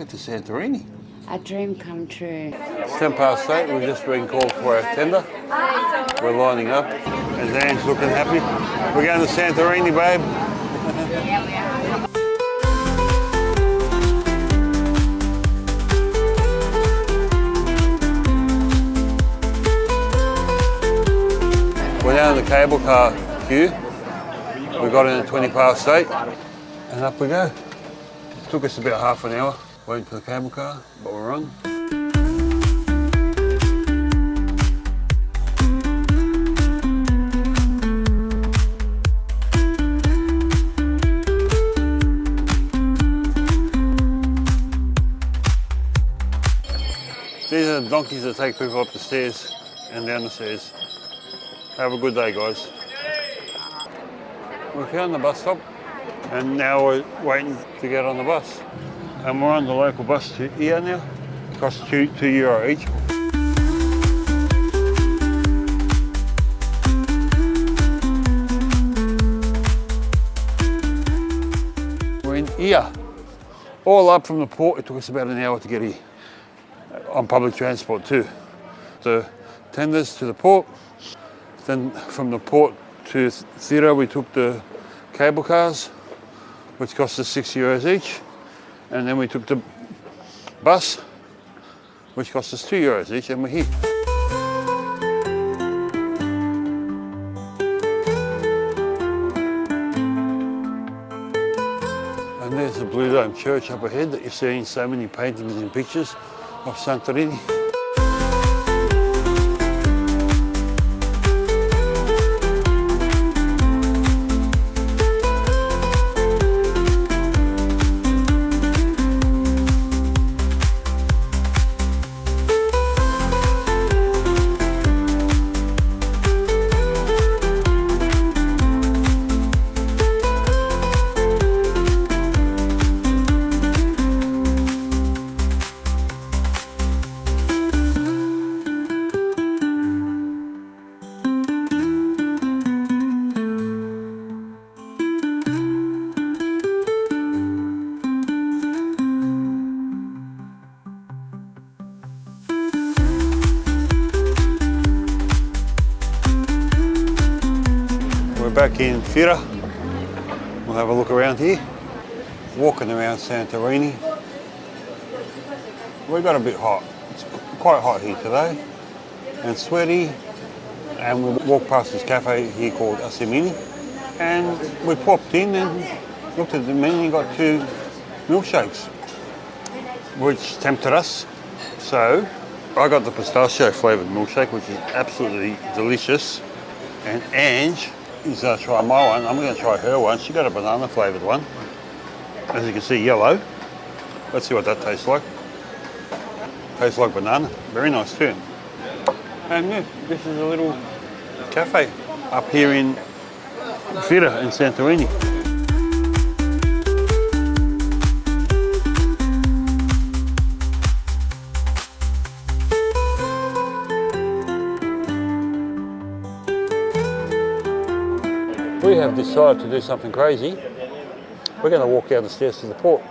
go to Santorini. A dream come true. It's 10 past 8, we've just been called for our tender. We're lining up. Is Ange looking happy? We're going to Santorini, babe. Yeah, we are. We're down in the cable car queue. We got in at 20 past 8 and up we go. It took us about half an hour waiting for the cable car, but we're on. These are the donkeys that take people up the stairs and down the stairs. Have a good day, guys. We found the bus stop and now we're waiting to get on the bus. And we're on the local bus to here now. It costs €2 each. We're in here. All up from the port, it took us about an hour to get here. On public transport too. The tenders to the port. Then from the port to Fira, we took the cable cars, which cost us €6 each. And then we took the bus, which cost us €2 each, and we're here. And there's the Blue Dome Church up ahead that you're seeing so many paintings and pictures of Santorini. Back in Fira. We'll have a look around here. Walking around Santorini. We got a bit hot. It's quite hot here today and sweaty. And we walked past this cafe here called Santorini. And we popped in and looked at the menu and got 2 milkshakes, which tempted us. So I got the pistachio flavoured milkshake, which is absolutely delicious. And Ange is going to try my one. I'm going to try her one. She got a banana flavoured one. As you can see, yellow. Let's see what that tastes like. Tastes like banana. Very nice too. And yeah, this is a little cafe up here in Fira in Santorini. We have decided to do something crazy. We're going to walk down the stairs to the port.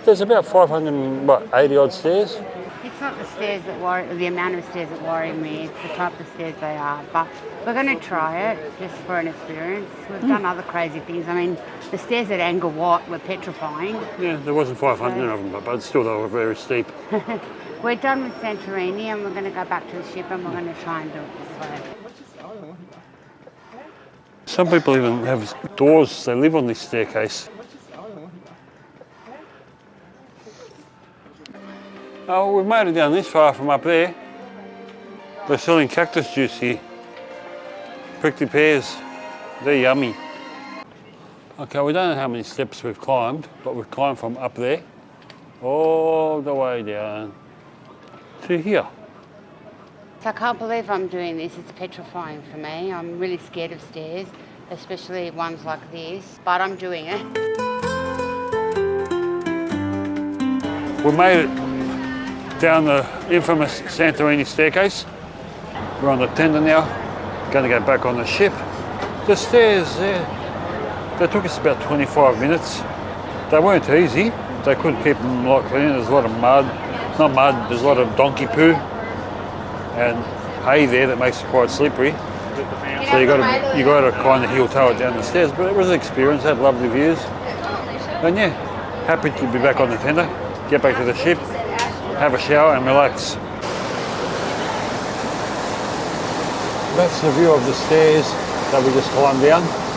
There's about 580 odd stairs. It's not the stairs that worry, the amount of stairs that worry me, it's the type of stairs they are. But we're going to try it just for an experience. We've done other crazy things. I mean, the stairs at Angkor Wat were petrifying. Yeah, there wasn't 500 of them, but still they were very steep. We're done with Santorini and we're going to go back to the ship and we're going to try and do it this way. Some people even have doors, they live on this staircase. Oh, we've made it down this far from up there. They're selling cactus juice here. Prickly pears, they're yummy. Okay, we don't know how many steps we've climbed, but we've climbed from up there all the way down to here. So I can't believe I'm doing this. It's petrifying for me. I'm really scared of stairs, especially ones like this, but I'm doing it. We made it down the infamous Santorini staircase. We're on the tender now, going to go back on the ship. The stairs there, they took us about 25 minutes. They weren't easy, they couldn't keep them like clean. There's a lot of mud, not mud, there's a lot of donkey poo and hay there that makes it quite slippery. So you got to kind of heel toe it down the stairs. But it was an experience. Had lovely views, and yeah, happy to be back on the tender. Get back to the ship, have a shower, and relax. That's the view of the stairs that we just climbed down.